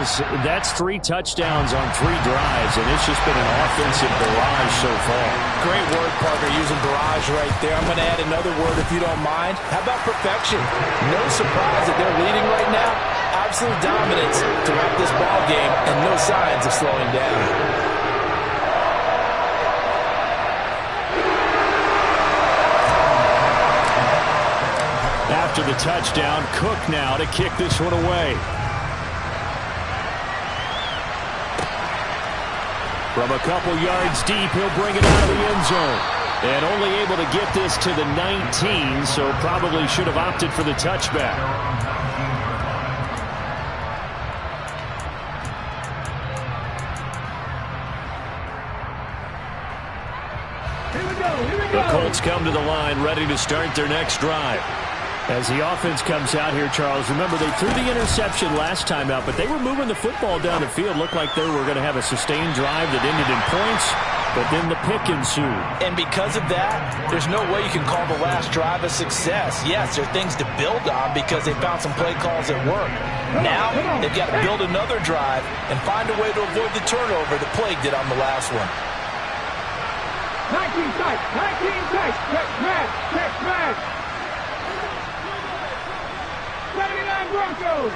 Charles, that's 3 touchdowns on 3 drives, and it's just been an offensive barrage so far. Great word, partner, using barrage right there. I'm going to add another word if you don't mind. How about perfection? No surprise that they're leading right now. Absolute dominance throughout this ball game, and no signs of slowing down. After the touchdown, Cook now to kick this one away. From a couple yards deep, he'll bring it out of the end zone. And only able to get this to the 19, so probably should have opted for the touchback. The Colts come to the line, ready to start their next drive. As the offense comes out here, Charles, remember they threw the interception last time out, but they were moving the football down the field. Looked like they were going to have a sustained drive that ended in points, but then the pick ensued. And because of that, there's no way you can call the last drive a success. Yes, there are things to build on because they found some play calls that work. Now, they've got to build another drive and find a way to avoid the turnover that plagued it on the last one. 19 tight, check man. 79 Broncos.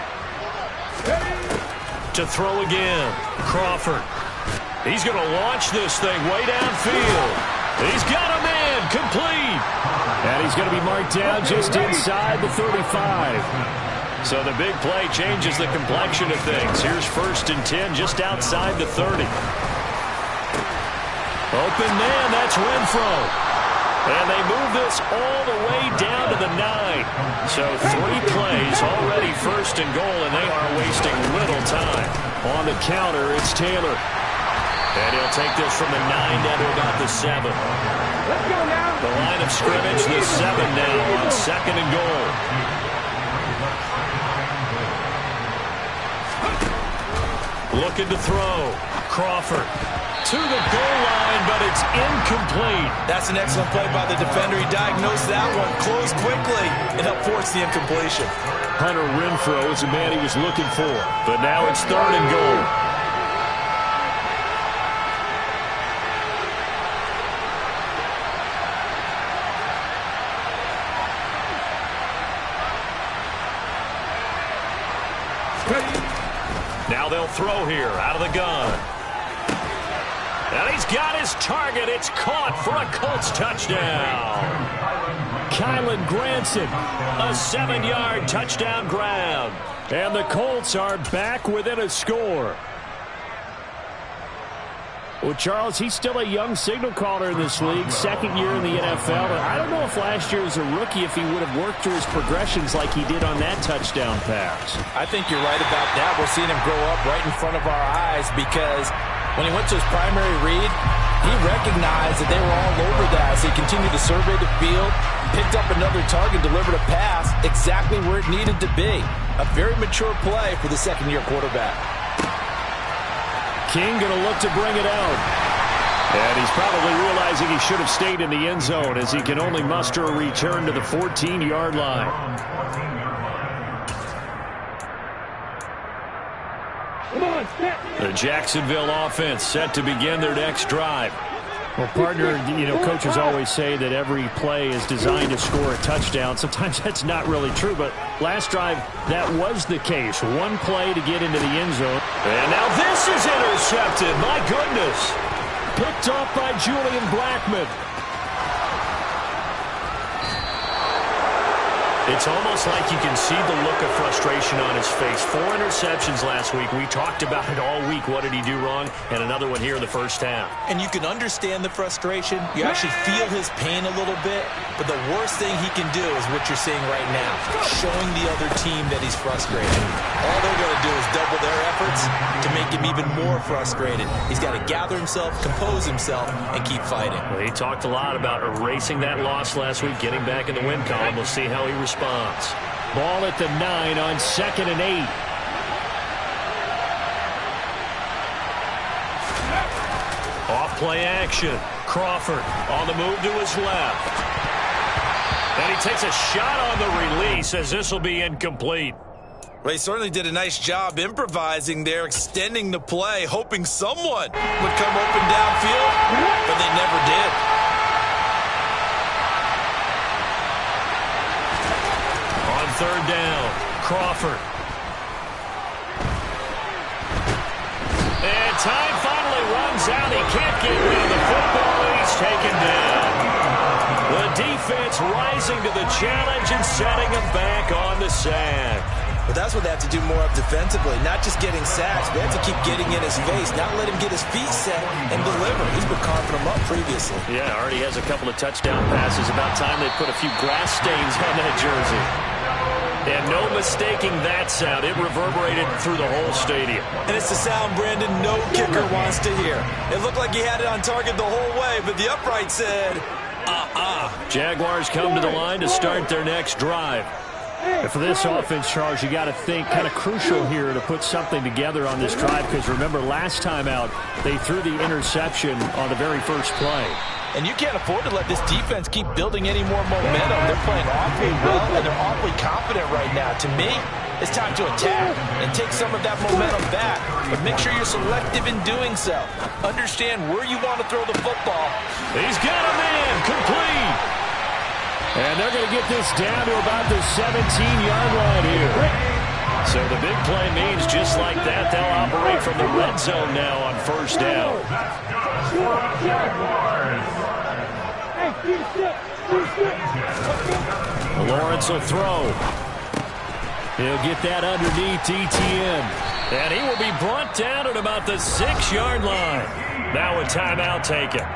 To throw again, Crawford. He's going to launch this thing way downfield. He's got a man complete. And he's going to be marked down just inside the 35. So the big play changes the complexion of things. Here's 1st and 10 just outside the 30. Open man, that's Renfro. And they move this all the way down to the 9. So 3 plays, already 1st and goal, and they are wasting little time. On the counter, it's Taylor. And he'll take this from the 9 down to about the 7. Let's go now. The line of scrimmage, the 7 now on 2nd and goal. Looking to throw. Crawford. To the goal line, but it's incomplete. That's an excellent play by the defender. He diagnosed that one, closed quickly, and helped force the incompletion. Hunter Renfro is the man he was looking for, but now it's 3rd and goal. Now they'll throw here out of the gun. And he's got his target. It's caught for a Colts touchdown. Kylen Granson, a 7-yard touchdown grab. And the Colts are back within a score. Well, Charles, he's still a young signal caller in this league, 2nd year in the NFL. I don't know if last year as a rookie if he would have worked through his progressions like he did on that touchdown pass. I think you're right about that. We're seeing him grow up right in front of our eyes because when he went to his primary read, he recognized that they were all over that. So he continued to survey the field, picked up another target, delivered a pass exactly where it needed to be. A very mature play for the 2nd-year quarterback. King going to look to bring it out. And he's probably realizing he should have stayed in the end zone as he can only muster a return to the 14-yard line. The Jacksonville offense set to begin their next drive. Well, partner, coaches always say that every play is designed to score a touchdown. Sometimes that's not really true, but last drive, that was the case. One play to get into the end zone. And now this is intercepted. My goodness. Picked off by Julian Blackmon. It's almost like you can see the look of frustration on his face. 4 interceptions last week. We talked about it all week. What did he do wrong? And another one here in the first half. And you can understand the frustration. You actually feel his pain a little bit. But the worst thing he can do is what you're seeing right now, showing the other team that he's frustrated. All they're going to do is double their efforts to make him even more frustrated. He's got to gather himself, compose himself, and keep fighting. Well, he talked a lot about erasing that loss last week, getting back in the win column. We'll see how he responds. Ball at the 9 on 2nd and 8. Off play action. Crawford on the move to his left. And he takes a shot on the release as this will be incomplete. Well, he certainly did a nice job improvising there, extending the play, hoping someone would come open downfield, but they never did. On third down, Crawford. And time finally runs out. He can't get rid of the football. He's taken down. The defense rising to the challenge and setting him back on the sack. But that's what they have to do more of defensively, not just getting sacks. They have to keep getting in his face, not let him get his feet set and deliver. He's been carving them up previously. Yeah, already has a couple of touchdown passes. About time they put a few grass stains on that jersey. And no mistaking that sound. It reverberated through the whole stadium. And it's the sound, Brandon, no kicker wants to hear. It looked like he had it on target the whole way, but the upright said, Jaguars come to the line to start their next drive. And for this offense, Charles, you got to think kind of crucial here to put something together on this drive, because remember, last time out, they threw the interception on the very first play. And you can't afford to let this defense keep building any more momentum. They're playing awfully well, and they're awfully confident right now. To me, it's time to attack and take some of that momentum back, but make sure you're selective in doing so. Understand where you want to throw the football. He's got a man, complete. And they're going to get this down to about the 17-yard line here. So the big play means just like that, they'll operate from the red zone now on first down. Lawrence will throw. He'll get that underneath ETN. And he will be brought down at about the 6-yard line. Now a timeout taken.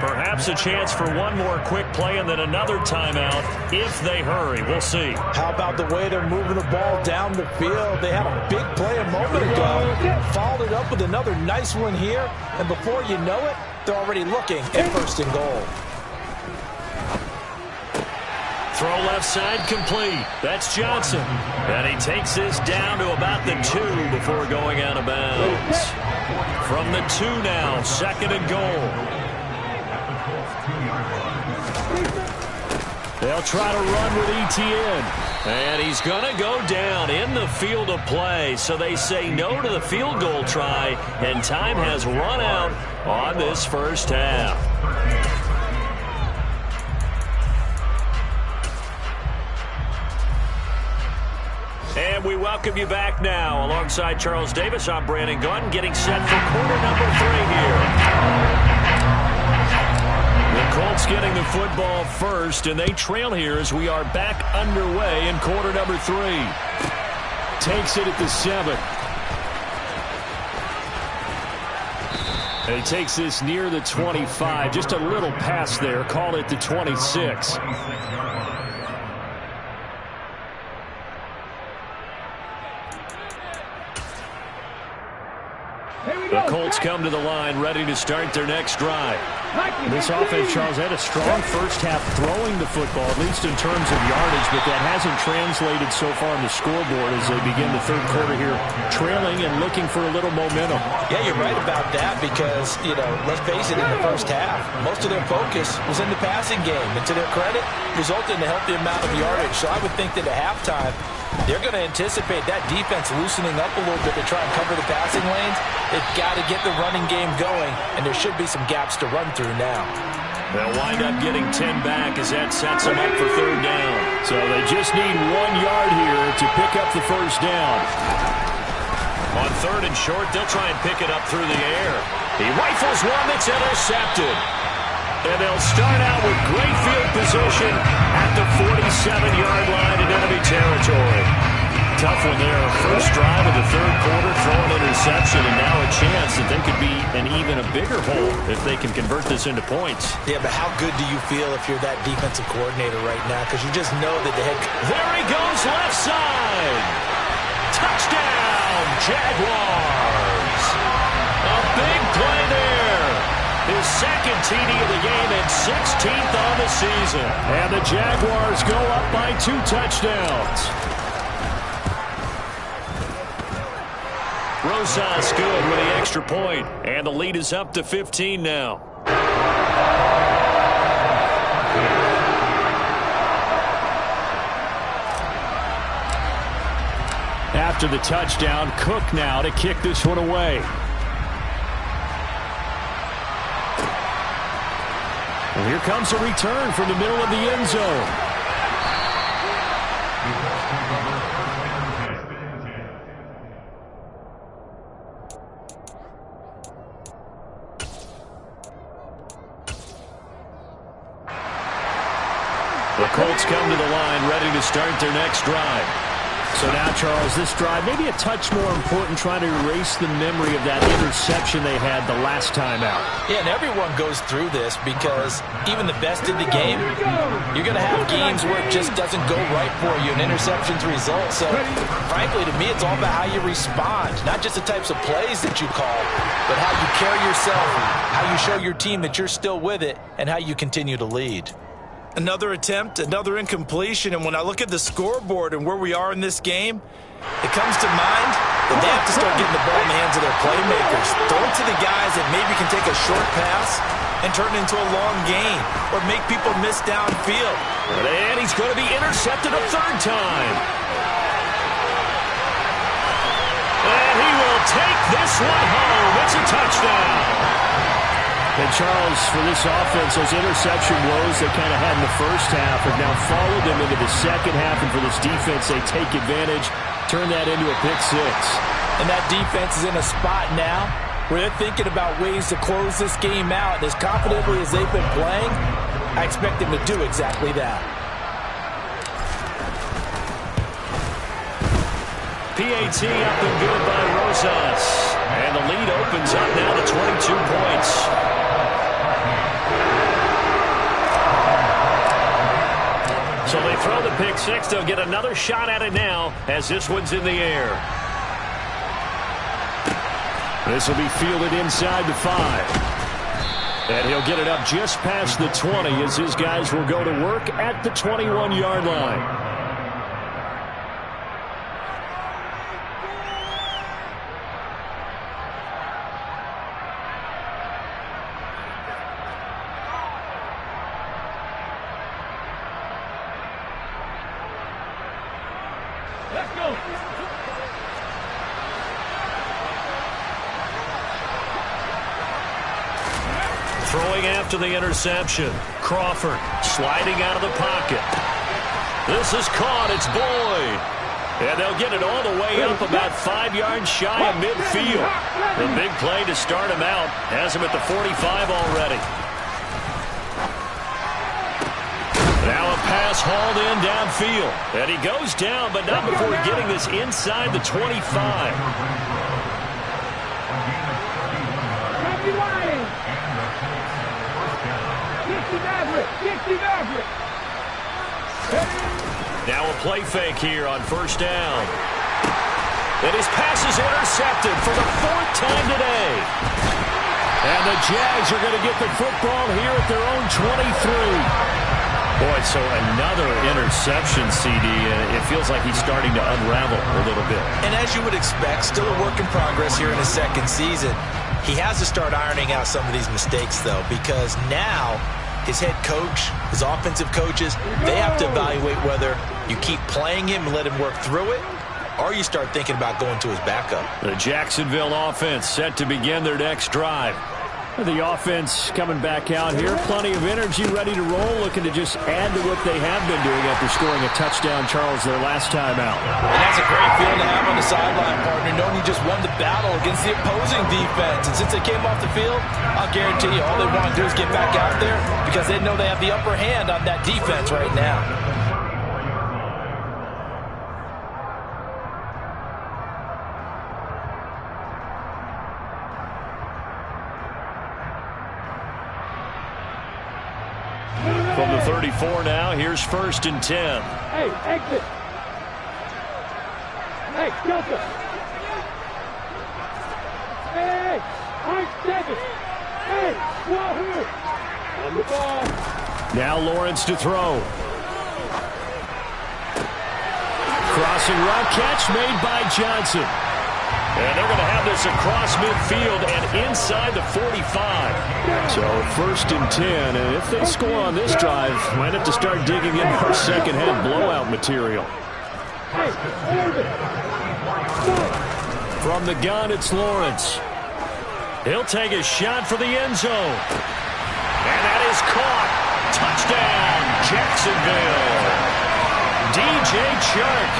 Perhaps a chance for one more quick play and then another timeout if they hurry. We'll see. How about the way they're moving the ball down the field? They had a big play a moment ago, followed it up with another nice one here, and before you know it, they're already looking at first and goal. Throw left side complete. That's Johnson. And he takes this down to about the 2 before going out of bounds. From the 2 now, second and goal. They'll try to run with ETN. And he's going to go down in the field of play. So they say no to the field goal try. And time has run out on this first half. And we welcome you back now. Alongside Charles Davis, I'm Brandon Gunn, getting set for quarter number 3 here. The Colts getting the football first, and they trail here as we are back underway in quarter number 3. Takes it at the 7. And he takes this near the 25. Just a little pass there. Call it the 26. The Colts come to the line, ready to start their next drive. This offense, Charles, had a strong first half throwing the football, at least in terms of yardage, but that hasn't translated so far on the scoreboard as they begin the third quarter here, trailing and looking for a little momentum. Yeah, you're right about that because, let's face it, in the first half, most of their focus was in the passing game, and to their credit, resulted in a healthy amount of yardage. So I would think that at halftime, they're going to anticipate that defense loosening up a little bit to try and cover the passing lanes. They've got to get the running game going, and there should be some gaps to run through now. They'll wind up getting 10 back as that sets them up for third down. So they just need 1 yard here to pick up the first down. On third and short, they'll try and pick it up through the air. He rifles one that's intercepted. And they'll start out with great field position at the 47-yard line in enemy territory. Tough one there. First drive of the third quarter, throw an interception, and now a chance that they could be in even a bigger hole if they can convert this into points. Yeah, but how good do you feel if you're that defensive coordinator right now? Because you just know that the head... There he goes, left side. Touchdown, Jaguars. A big play there. His second TD of the game and 16th on the season. And the Jaguars go up by 2 touchdowns. Rosas good with the extra point, and the lead is up to 15 now. after the touchdown. Cook now to kick this one away. And here comes a return from the middle of the end zone. The Colts come to the line, ready to start their next drive. So now, Charles, this drive maybe a touch more important, trying to erase the memory of that interception they had the last time out. Yeah, and everyone goes through this because even the best in the game, you're going to have games where it just doesn't go right for you, and interceptions result. So, frankly, to me, it's all about how you respond, not just the types of plays that you call, but how you carry yourself, how you show your team that you're still with it, and how you continue to lead. Another attempt, another incompletion, and when I look at the scoreboard and where we are in this game, it comes to mind that they have to start getting the ball in the hands of their playmakers. Throw it to the guys that maybe can take a short pass and turn it into a long gain or make people miss downfield. And he's going to be intercepted a third time. And he will take this one home. It's a touchdown. And, Charles, for this offense, those interception woes they kind of had in the first half have now followed them into the second half. And for this defense, they take advantage, turn that into a pick six. And that defense is in a spot now where they're thinking about ways to close this game out. And as confidently as they've been playing, I expect them to do exactly that. PAT up and good by Rosas. And the lead opens up now to 22 points. So they throw the pick six. They'll get another shot at it now as this one's in the air. This will be fielded inside the 5. And he'll get it up just past the 20 as his guys will go to work at the 21-yard line. Throwing after the interception. Crawford sliding out of the pocket. This is caught. It's Boyd. And they'll get it all the way up about 5 yards shy of midfield. The big play to start him out has him at the 45 already. Now a pass hauled in downfield. And he goes down, but not before getting this inside the 25. Now a play fake here on first down. And his pass is intercepted for the 4th time today. And the Jags are going to get the football here at their own 23. Boy, so another interception, CD. It feels like he's starting to unravel a little bit. And as you would expect, still a work in progress here in his second season. He has to start ironing out some of these mistakes, though, because now his head coach, his offensive coaches, they have to evaluate whether you keep playing him and let him work through it, or you start thinking about going to his backup. The Jacksonville offense set to begin their next drive. The offense coming back out here. Plenty of energy, ready to roll, looking to just add to what they have been doing after scoring a touchdown, Charles, their last time out. And that's a great feeling to have on the sideline, partner, knowing you just won the battle against the opposing defense. And since they came off the field, I'll guarantee you all they want to do is get back out there because they know they have the upper hand on that defense right now. From the 34 now, here's 1st and 10. Hey, exit. Hey, Joseph. Hey, I'm 7. Hey, Wahoo. On the ball. Now Lawrence to throw. Crossing route catch made by Johnson. And they're going to have this across midfield and inside the 45. So 1st and 10. And if they score on this drive, might have to start digging in for second half blowout material. Hey, hold it. From the gun, it's Lawrence. He'll take a shot for the end zone. And that is caught. Touchdown, Jacksonville. DJ Chark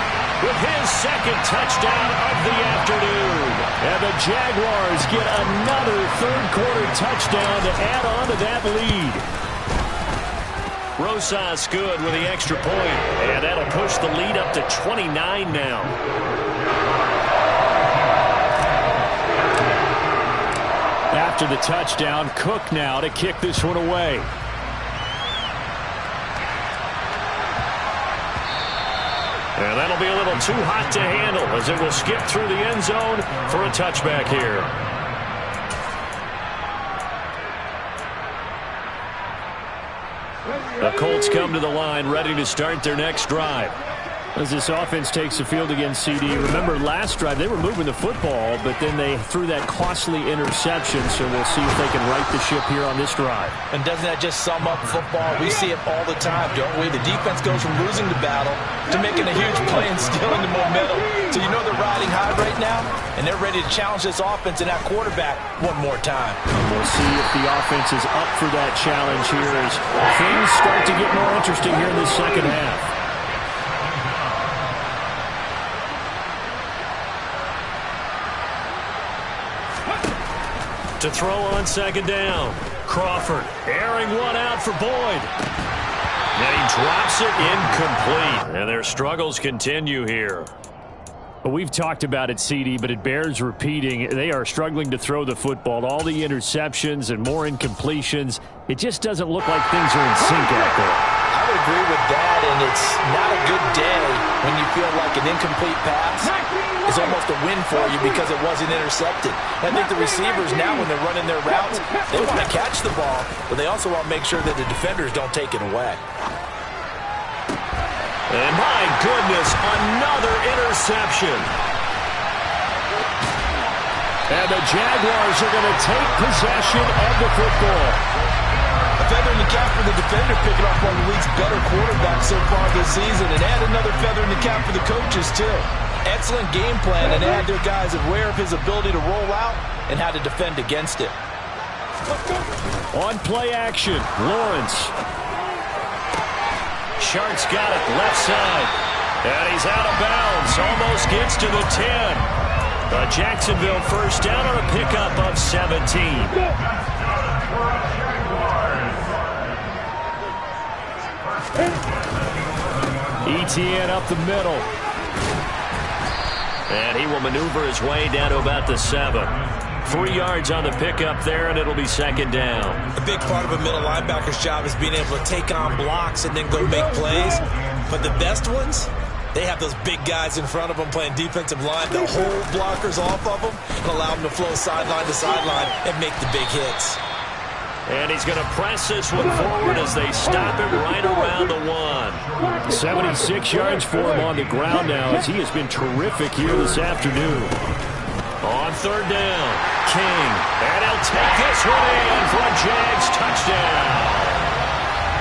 with his second touchdown of the afternoon. And the Jaguars get another third-quarter touchdown to add on to that lead. Rosas good with the extra point. And that'll push the lead up to 29 now. After the touchdown, Cook now to kick this one away. And that'll be a little too hot to handle as it will skip through the end zone for a touchback here. The Colts come to the line ready to start their next drive. As this offense takes the field against CD, remember last drive they were moving the football, but then they threw that costly interception, so we'll see if they can right the ship here on this drive. And doesn't that just sum up football? We see it all the time, don't we? The defense goes from losing the battle to making a huge play and stealing the momentum. So you know they're riding high right now, and they're ready to challenge this offense and that quarterback one more time. And we'll see if the offense is up for that challenge here as things start to get more interesting here in this second half. To throw on second down. Crawford airing one out for Boyd. And he drops it incomplete. And their struggles continue here. Well, we've talked about it, CD, but it bears repeating. They are struggling to throw the football. All the interceptions and more incompletions. It just doesn't look like things are in sync out there. I would agree with that, and it's not a good day when you feel like an incomplete pass is almost a win for you because it wasn't intercepted. I think the receivers now, when they're running their routes, they want to catch the ball, but they also want to make sure that the defenders don't take it away. And my goodness, another interception. And the Jaguars are going to take possession of the football. A feather in the cap for the defender, picking off one of the league's better quarterbacks so far this season, and add another feather in the cap for the coaches, too. Excellent game plan, and had their guys aware of his ability to roll out and how to defend against it. On play action, Lawrence. Shark's got it, left side. And he's out of bounds, almost gets to the 10. A Jacksonville first down on a pickup of 17. Etienne up the middle. And he will maneuver his way down to about the 7. 3 yards on the pickup there, and it'll be second down. A big part of a middle linebacker's job is being able to take on blocks and then go make plays. But the best ones, they have those big guys in front of them playing defensive line to hold blockers off of them and allow them to flow sideline to sideline and make the big hits. And he's going to press this one forward as they stop it right around the 1. 76 yards for him on the ground now as he has been terrific here this afternoon. On third down, King. And he'll take this one in for a Jags touchdown.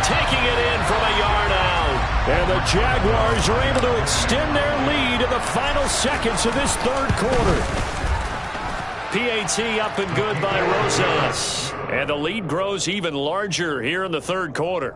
Taking it in from a yard out. And the Jaguars are able to extend their lead in the final seconds of this third quarter. PAT up and good by Rosas. And the lead grows even larger here in the third quarter.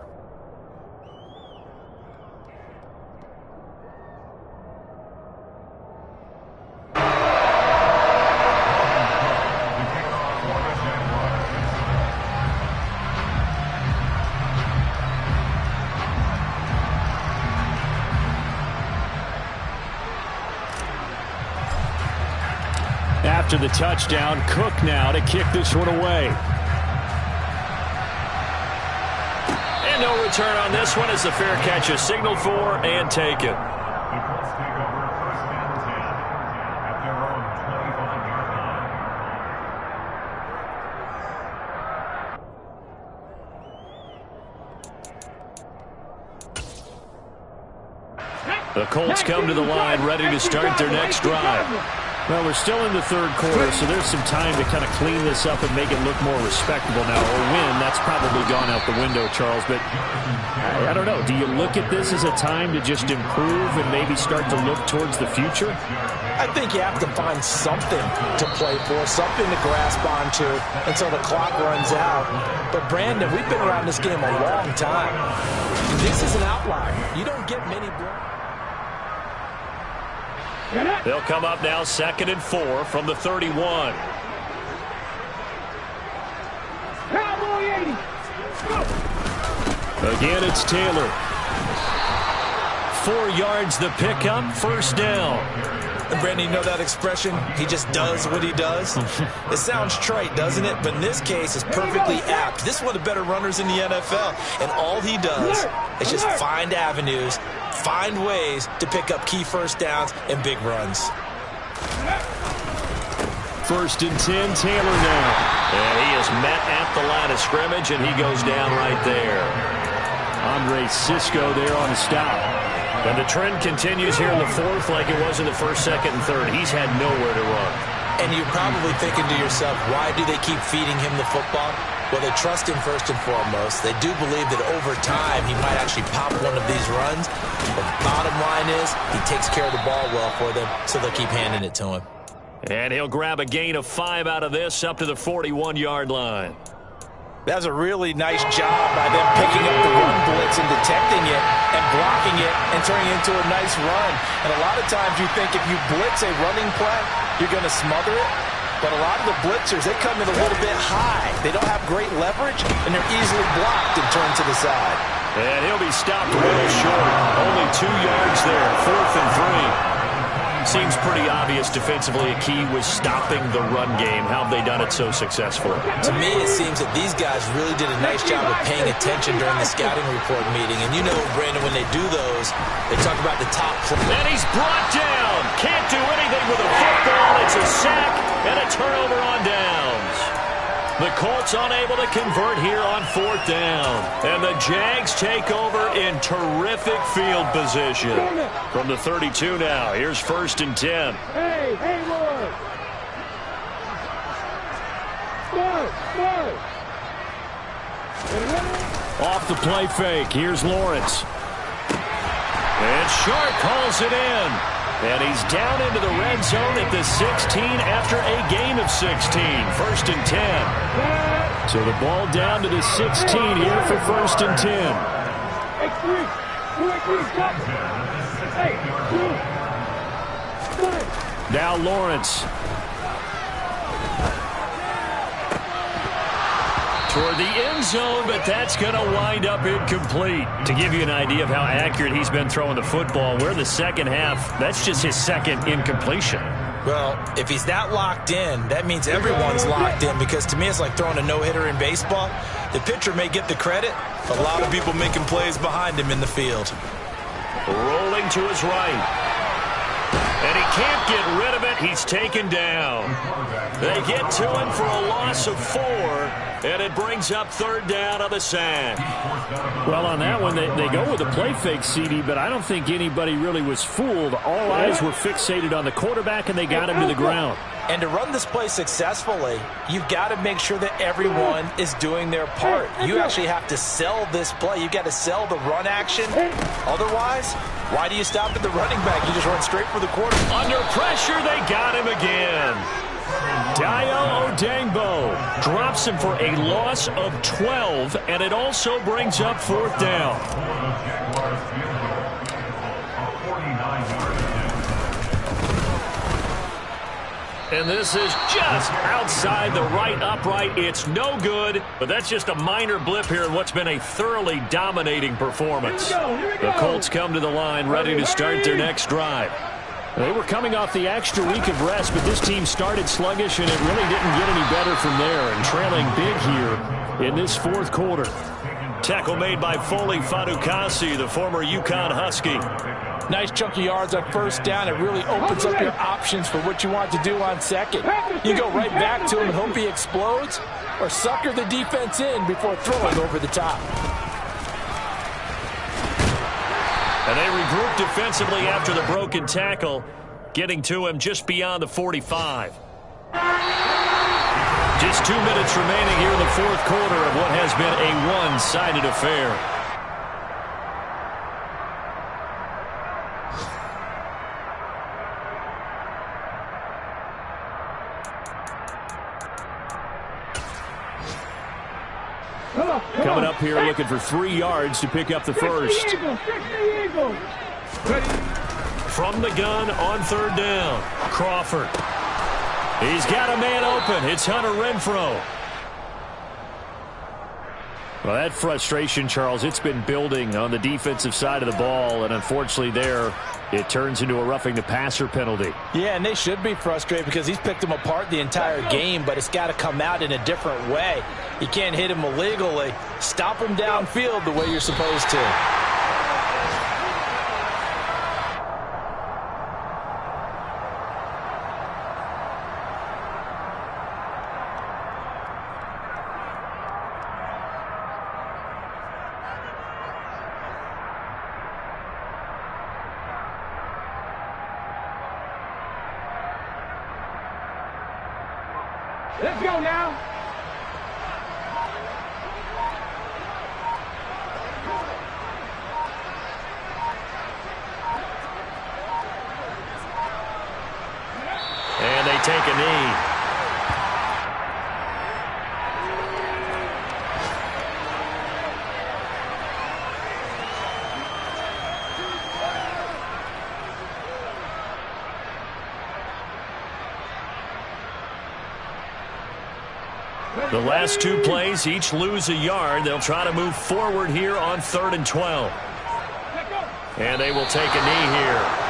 After the touchdown, Cook now to kick this one away. And no return on this one as the fair catch is signaled for and taken. The Colts come to the line ready to start their next drive. Well, we're still in the third quarter, so there's some time to kind of clean this up and make it look more respectable now. A win, that's probably gone out the window, Charles, but I don't know. Do you look at this as a time to just improve and maybe start to look towards the future? I think you have to find something to play for, something to grasp onto until the clock runs out. But, Brandon, we've been around this game a long time. This is an outlier. You don't get many blocks. They'll come up now 2nd and 4 from the 31. Again, it's Taylor. 4 yards the pickup, 1st down. And Brandon, you know that expression? He just does what he does? It sounds trite, doesn't it? But in this case, it's perfectly apt. This is one of the better runners in the NFL. And all he does is just find avenues, find ways to pick up key 1st downs and big runs. 1st and 10, Taylor now. And he is met at the line of scrimmage, and he goes down right there. Andre Cisco there on the stop. And the trend continues here in the 4th like it was in the 1st, 2nd, and 3rd. He's had nowhere to run. And you're probably thinking to yourself, why do they keep feeding him the football? Well, they trust him first and foremost. They do believe that over time he might actually pop one of these runs. But the bottom line is he takes care of the ball well for them, so they'll keep handing it to him. And he'll grab a gain of 5 out of this up to the 41-yard line. That was a really nice job by them picking up the run blitz and detecting it and blocking it and turning it into a nice run. And a lot of times you think if you blitz a running play, you're going to smother it. But a lot of the blitzers, they come in a little bit high. They don't have great leverage, and they're easily blocked and turned to the side. And he'll be stopped a little short. Only 2 yards there, 4th and 3. Seems pretty obvious defensively a key was stopping the run game. How have they done it so successfully? To me, it seems that these guys really did a nice job of paying attention during the scouting report meeting. And you know, Brandon, when they do those, they talk about the top play. And he's brought down. Can't do anything with a football. It's a sack and a turnover on downs. The Colts unable to convert here on 4th down. And the Jags take over in terrific field position. From the 32 now, here's 1st and 10. Hey, Hayward! Off the play fake, here's Lawrence. And Sharp calls it in. And he's down into the red zone at the 16 after a gain of 16. 1st and 10. So the ball down to the 16 here for 1st and 10. Now Lawrence. Toward the end zone, but that's going to wind up incomplete. To give you an idea of how accurate he's been throwing the football, we're in the 2nd half. That's just his 2nd incompletion. Well, if he's that locked in, that means everyone's locked in, because to me it's like throwing a no-hitter in baseball. The pitcher may get the credit, but a lot of people making plays behind him in the field. Rolling to his right. And he can't get rid of it. He's taken down. They get to him for a loss of 4, and it brings up 3rd down on the sack. Well, on that one, they go with a play fake, CD, but I don't think anybody really was fooled. All eyes were fixated on the quarterback, and they got him to the ground. And to run this play successfully, you've got to make sure that everyone is doing their part. You actually have to sell this play. You've got to sell the run action. Otherwise, why do you stop at the running back? You just run straight for the quarterback. Under pressure, they got him again. Dayo Odeyingbo drops him for a loss of 12, and it also brings up 4th down. And this is just outside the right upright. It's no good, but that's just a minor blip here in what's been a thoroughly dominating performance. The Colts come to the line ready to start their next drive. They were coming off the extra week of rest, but this team started sluggish, and it really didn't get any better from there, and trailing big here in this 4th quarter. Tackle made by Foley Fatukasi, the former UConn Husky. Nice chunky yards on 1st down. It really opens up your options for what you want to do on 2nd. You go right back to him and hope he explodes, or sucker the defense in before throwing over the top. And they regroup defensively after the broken tackle, getting to him just beyond the 45. Just 2 minutes remaining here in the 4th quarter of what has been a one-sided affair. Coming up here looking for 3 yards to pick up the first. From the gun on 3rd down, Crawford. He's got a man open. It's Hunter Renfrow. Well, that frustration, Charles, it's been building on the defensive side of the ball, and unfortunately there, it turns into a roughing the passer penalty. Yeah, and they should be frustrated because he's picked them apart the entire game, but it's got to come out in a different way. You can't hit him illegally. Stop him downfield the way you're supposed to. Let's go now. And they take a knee. The last 2 plays, each lose a yard. They'll try to move forward here on 3rd and 12. And they will take a knee here.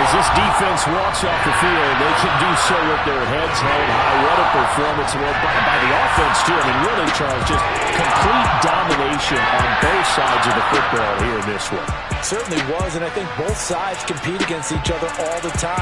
This defense walks off the field. They can do so with their heads held high. What a performance by the offense, too. I mean, really, Charles, just complete domination on both sides of the football here in this one. Certainly was, and I think both sides compete against each other all the time.